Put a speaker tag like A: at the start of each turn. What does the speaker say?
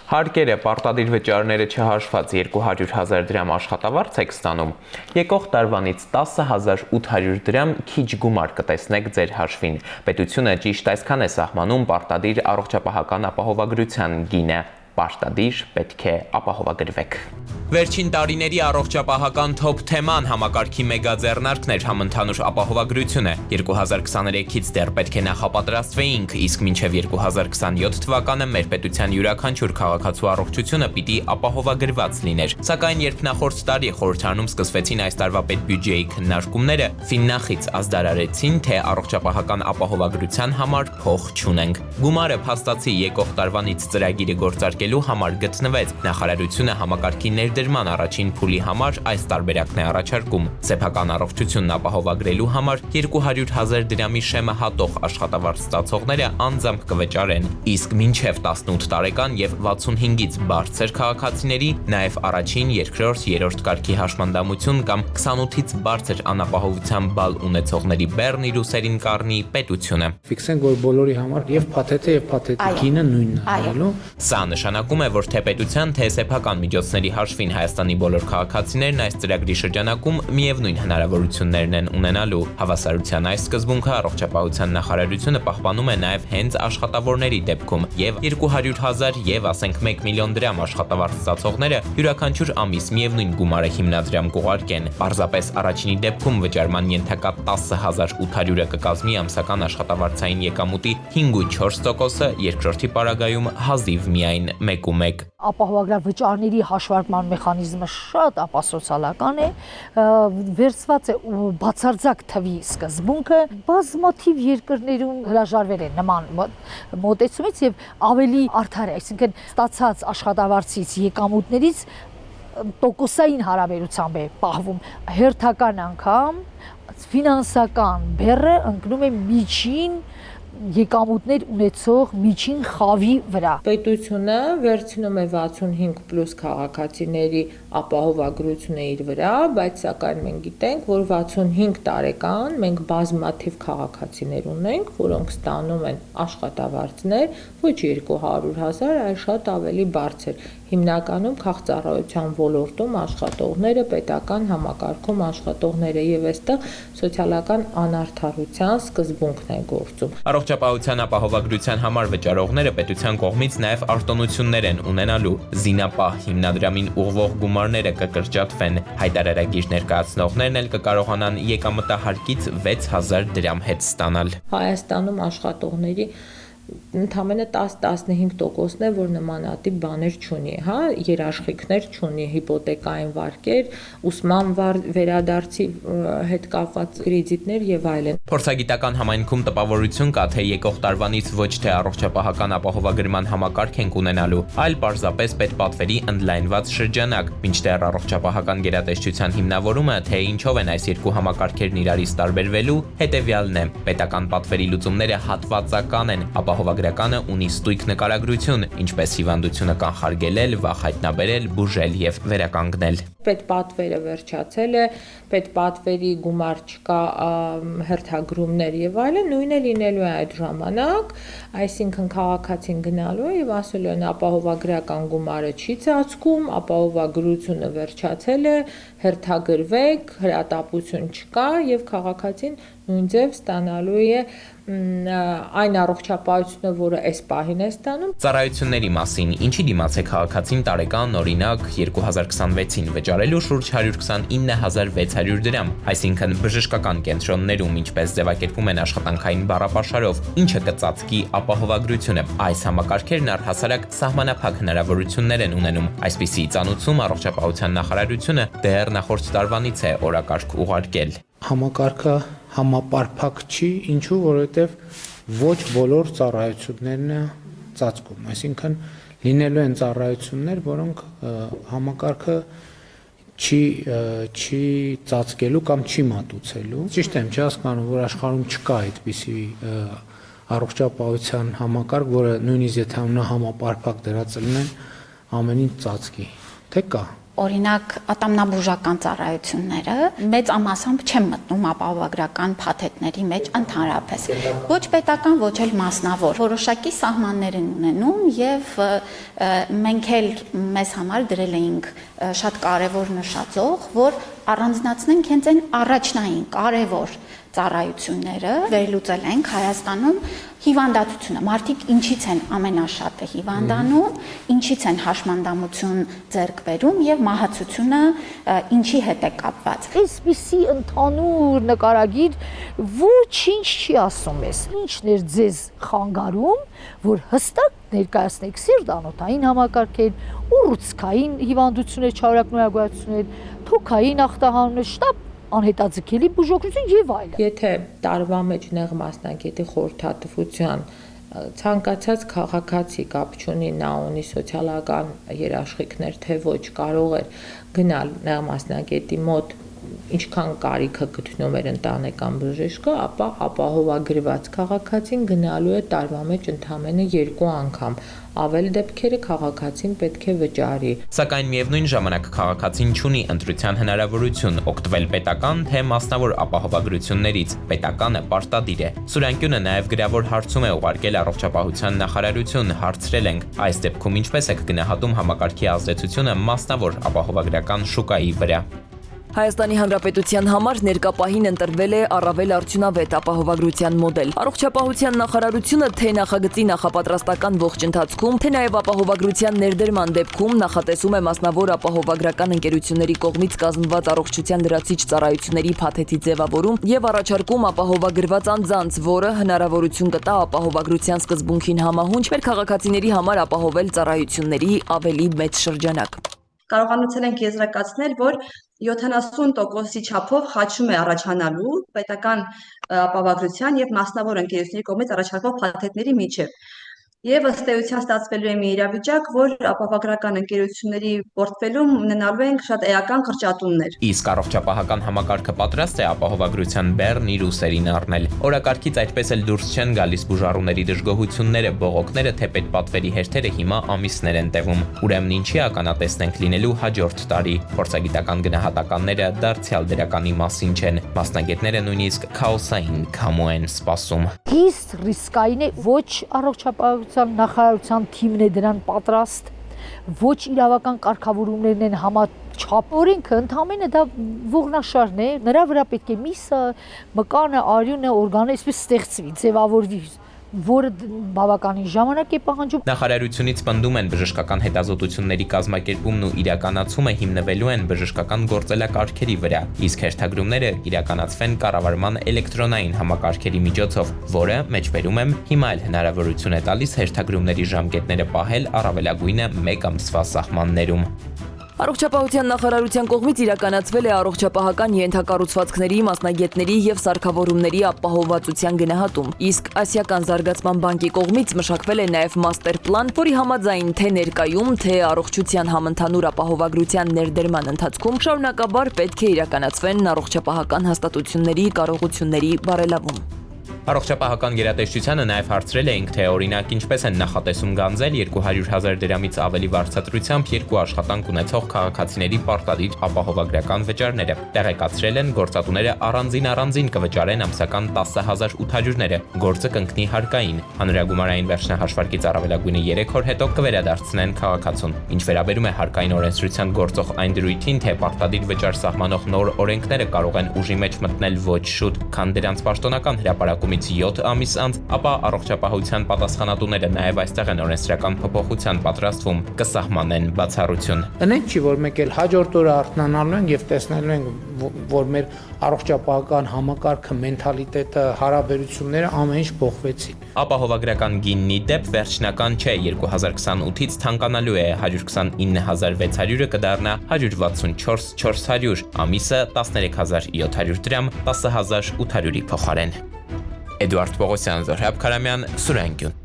A: Հարկերը պարտադիր վճարները չհաշված 200,000 դրամ աշխատավարձ եք ստանում, եկող տարվանից 10,800 դրամ քիչ գումար կտեսնեք ձեր հաշվին։ Պետությունը ճիշտ այսքան է սահմանում պարտադիր առողջապահական ապահովագրության գինը։ Պարտադիր պետք է ապահովագրվեք։ Վերջին տարիների առողջապահական թոփ թեման համակարգի մեգաձեռնարկն էր համընդհանուր ապահովագրությունը։ 2023-ից դեռ պետք է նախապատրաստվեինք, իսկ մինչև 2027 թվականը մեր պետության յուրաքանչյուր քաղաքացու առողջությունը պիտի ապահովագրված լիներ։ Սակայն երբ նախորդ տարի խորհրդարանում սկսվեցին այս տարվա պետբյուջեի քննարկումները, ֆիննախից ազդարարեցին, թե առողջապահական ապահովագրության համար փող չունենք։ Գումարը փաստացի եկող տարվանից ծրագիրը գործարկելու համար գտնվեց։ Նախարարությունը համակարգի ներդրման առաջին փուլի համար այս տարբերակն է առաջարկում։ Սեփական առողջությունն ապահովագրելու համար 200,000 դրամի շեմը հատող աշխատավարձ ստացողները անձամբ կվճարեն, իսկ մինչև 18 տարեկան եւ 65-ից բարձր քաղաքացիների նաեւ առաջին, երկրորդ, երրորդ կարգի հաշմանդամություն կամ 28-ից բարձր անապահովության բալ ունեցողների բեռն իր ուսերին կառնի պետությունը։
B: Ֆիքսենք, որ բոլորի համար եւ փաթեթը եւ փաթեթի գինը նույնն է ալու։
A: Սա նշանակում է, որ թե պետության, թե սեփական միջոցների հաշվին Հայաստանի բոլոր քաղաքացիներն այս ծրագրի շրջանակում միևնույն հնարավորություններն են ունենալու։ Հավասարության այս սկզբունքը առողջապահության նախարարությունը պահպանում է նաև հենց աշխատավորների դեպքում, եւ 200,000 եւ ասենք 1 միլիոն դրամ աշխատավարձ ստացողները յուրաքանչյուր ամիս միևնույն գումարը հիմնադրամ կուղարկեն։ Պարզապես առաջինի դեպքում վճարման ենթակա 10,800-ը կկազմի ամսական աշխատավարձային եկամուտի 5.4%-ը, երկրորդի պարագայում հազիվ միայն 1.1։
C: Ապահովագրական վճարների հաշվարկման մեխանիզմը շատ ապասոցիալական է, վերցված է բացարձակ թվի սկզբունքը, բազմաթիվ երկրներում հրաժարվել են նման մոտեցումից եւ ավելի արդար է, այսինքն ստացած աշխատավարձից եկամուտներից տոկոսային հարաբերությամբ է պահվում, հերթական անգամ ֆինանսական բեռը ընկնում է միջին եկամուտներ ունեցող միջին խավի վրա։
D: Պետությունը վերցնում է 65+ քաղաքացիների ապահովագրությունը իր վրա, բայց սակայն մենք գիտենք, որ 65 տարեկան մենք բազմաթիվ քաղաքացիներ ունենք, որոնք ստանում են աշխատավարձներ, ոչ 200,000, այլ շատ ավելի բարձր։ Հիմնականում քաղցառայության ոլորտում աշխատողները, պետական համակարգում աշխատողները, եւ այստեղ սոցիալական անարդարության սկզբունքն է գործում։
A: Առողջապահության ապահովագրության համար վճարողները պետության կողմից նաև արտոնություններ են ունենալու։ Զինապահ հիմնադրամին ուղղվող գումարները կկրճատվեն։ Հայտարարագիր ներկայացնողներն էլ կկարողանան եկամտահարկից 6,000 դրամ հետ ստանալ։
D: Հայաստանում աշխատողների ընդամենը 10-15%-ն է, որ նմանատիպ բաներ չունի, հա, երաշխիքներ չունի, հիպոթեկային վարկեր, ուսման վերադարձի հետ կապված կրեդիտներ եւ այլն։
A: Փորձագիտական համայնքում տպավորություն կա, թե եկող տարվանից ոչ թե առողջապահական ապահովագրման համակարգ ենք ունենալու, այլ պարզապես պետպատվերի ընդլայնված շրջանակ, մինչդեռ առողջապահական գերատեսչության հիմնավորումը, թե ինչով են այս երկու համակարգերն իրարից տարբերվելու, հետեւյալն է. պետական պատվերի լուծումները հատվածական են, ապահովագրականը ունի ստույգ նկարագրություն, ինչպես հիվանդությունը կանխարգելել, վախ հայտնաբերել, բուժել եւ վերականգնել։
D: Պետպատվերը վերջացել է, պետպատվերի գումար չկա, հերթագրումներ եւ այլն, նույնը լինելու է այդ ժամանակ, այսինքն քաղաքացին գնալու է եւ ասելու են ապահովագրական գումարը չի ծածկում, ապահովագրությունը վերջացել է, հերթագրվեք, հրատապություն չկա եւ քաղաքացին նույն ձև ստանալու է այն առողջապահությունը, որը այս պահին է ստանում։
A: Ծառայությունների մասին ինչի դիմաց է քաղաքացին տարեկան օրինակ 2026-ին վճարելու շուրջ 129,600 դրամ, այսինքն բժշկական կենտրոններում ինչպես ձևակերպում են աշխատանքային բառապաշարով, ինչը կծածկի ապահովագրությունը։ Այս համակարգերն առհասարակ սահմանափակ հնարավորություններ են ունենում։ Այսպիսի ծանուցում առողջապահության նախարարությունը դեռ նախորդ տարվանից է օրակարգ ուղարկել։
B: Համակարգը համապարփակ չի, ինչու, որովհետև ոչ բոլոր ծառայություններն է ծածկում, այսինքն լինելու են ծառայություններ, որոնք համակարգը չի ծածկելու կամ չի մատուցելու։ Ճիշտ եմ, չի հասկանում, որ աշխարհում չկա այդպիսի առողջապահության համակարգ, որը նույնիսկ եթե նա համապարփակ դրած լինեն, ամեն ինչ ծածկի։ Թե կա,
E: Օրինակ, ատամնաբուժական ծառայությունները մեծ ամասամբ չեն մտնում ապահովագրական փաթեթների մեջ ընդհանրապես։ Ոչ պետական, ոչ էլ մասնավոր։ Որոշակի սահմաններ են ունենում եւ մենք էլ մեզ համար դրել էինք շատ կարեւոր նշաձող, որ առանձնացնենք հենց այն առաջնային կարեւոր ծառայությունները, վերլուծել ենք Հայաստանում հիվանդացությունը, մարդիկ ինչից են ամենաշատը հիվանդանում, ինչից են հաշմանդամություն ձեռք բերում եւ մահացությունը ինչի հետ է կապված։
C: Այսպիսի ընդհանուր նկարագիր ոչինչ չի ասում ես։ Ինչն էր ձեզ խանգարում, որ հստակ ներկայացնեք սիրտանոթային համակարգեր, ուռուցքային հիվանդություններ, չարակ նորագույացություններ, թոքային ախտահանումներ, շտապ անհետաձգելի բուժօգնություն եւ այլն։
D: Եթե տարվա մեջ նեղ մասնագետի խորհրդատվության ցանկացած քաղաքացի կապ չունի նա ունի սոցիալական երաշխիքներ թե ոչ կարող էր գնալ նեղ մասնագետի մոտ ինչքան կարիքը գտնում էր ընտանեկան բժիշկը, ապա ապահովագրված քաղաքացին գնալու է տարվա մեջ ընդամենը 2 անգամ։ Ավել դեպքերը քաղաքացին պետք է վճարի։
A: Սակայն միևնույն ժամանակ քաղաքացին չունի ընտրության հնարավորություն օգտվել պետական թե մասնավոր ապահովագրություններից։ Պետականը պարտադիր է։ Սուրանկյունը նաև գրավոր հարցում է ուղարկել առողջապահության նախարարություն, հարցրել ենք, այս դեպքում ինչպես եք գնահատում համակարգի ազդեցությունը մասնավոր ապահովագրական շուկայի վրա։
F: Հայաստանի Հանրապետության համար ներկապահին ընտրվել է առավել արդյունավետ ապահովագրության մոդել։ Առողջապահության նախարարությունը թե նախագծի նախապատրաստական ողջ ընթացքում, թե նաև ապահովագրության ներդրման դեպքում նախատեսում է մասնավոր ապահովագրական ընկերությունների կողմից կազմված առողջության լրացիչ ծառայությունների փաթեթի ձևավորում եւ առաջարկում ապահովագրված անձանց, որը հնարավորություն կտա ապահովագրության սկզբունքին համահունչ մեր քաղաքացիների համար ապահովել ծառայությունների ավելի մեծ շրջանակ։
G: Կարողանացել ենք եզրակացնել, որ 70%-ի չափով խաչում է առաջանալու պետական ապահովագրության եւ մասնավոր ընկերությունների կողմից առաջարկվող փաթեթների միջև։ Եվ ըստ էության ստացվելու է մի իրավիճակ, որ ապահովագրական ընկերությունների պորտֆելում ունենալու են շատ էական կրճատումներ։
A: Իսկ առողջապահական համակարգը պատրաստ է ապահովագրության բեռն իր ուսերին առնել։ Օրակարգից այդպես էլ դուրս չեն գալիս բուժառուների դժգոհությունները, բողոքները, թե պետպատվերի հերթերը հիմա ամիսներ են տևում։ Ուրեմն ինչի ականատեսն ենք լինելու հաջորդ տարի։ Փորձագիտական գնահատականները դարձյալ դրականի մասին չեն։ Մասնագետները նույնիսկ քաոսային քամու են սպասում։
C: Իսկ ռիսկային է ոչ առողջապահության նախարարության թիմն է դրան պատրաստ, ոչ իրավական կարգավորումներն են համաչափ։ Օրենքը ընդհանրապես դա ողնաշարն է, նրա վրա պետք է միսը, մկանը, արյունը, օրգանը այսպես ստեղծվի, ձևավորվի, որը բավականին ժամանակ է պահանջում։
A: Նախարարությունից պնդում են բժշկական հետազոտությունների կազմակերպումն ու իրականացումը հիմնվելու են բժշկական գործելակարգերի վրա, իսկ հերթագրումները իրականացվեն կառավարման էլեկտրոնային համակարգերի միջոցով, որը, մեջբերում եմ, հիմա էլ հնարավորություն է տալիս հերթագրումների ժամկետները պահել առավելագույնը 1 ամսվա սահմաններում։
F: Առողջապահության նախարարության կողմից իրականացվել է առողջապահական ենթակառուցվածքների, մասնագետների եւ սարքավորումների ապահովվածության գնահատում, իսկ Ասիական զարգացման բանկի կողմից մշակվել է նաեւ մաստեր պլան, որի համաձայն թե ներկայում, թե առողջության համընդհանուր ապահովագրության ներդրման ընթացքում շարունակաբար պետք է իրականացվեն առողջապահական հաստատությունների կարողությունների բարելավում։
A: Առողջապահական գերատեսչությանը նաև հարցրել էինք, թե օրինակ ինչպես են նախատեսում գանձել 200,000 դրամից ավելի վարձատրությամբ 2 աշխատանք ունեցող քաղաքացիների պարտադիր ապահովագրական վճարները։ Տեղեկացրել են, գործատուները առանձին կվճարեն ամսական 10,800-ները, գործը կընկնի հարկային։ Հանրագումարային վերջնահաշվարկից առավելագույնը 3 օր հետո կվերադարձնեն քաղաքացուն։ Ինչ վերաբերում է հարկային օրենսդրության գործող այն դրույթին, թե պարտադիր վճար սահմանող նոր օրենքները կարող են ուժի մեջ մտնել ոչ շուտ, քան դրանց պաշտոնական հրապարակում 7 ամիս անց, ապա առողջապահության պատասխանատուները նաև այստեղ են օրենսդրական փոփոխության պատրաստվում, կսահմանեն բացառություն։
B: Տնենք չի, որ մեկ էլ հաջորդ օրը արթնանալու ենք եւ տեսնելու ենք, որ մեր առողջապահական համակարգը, մենթալիտետը, հարաբերությունները ամեն ինչ փոխվեցին։
A: Ապահովագրական գիննի դեպ վերջնական չէ, 2028-ից թանկանալու է, 129,600-ը կդառնա 164,400, ամիսը 13,700 դրամ, 10,800-ի փոխարեն։ Էդուարդ Պողոսյան, Զորհաբ Քարամյան, Սուրանկյուն։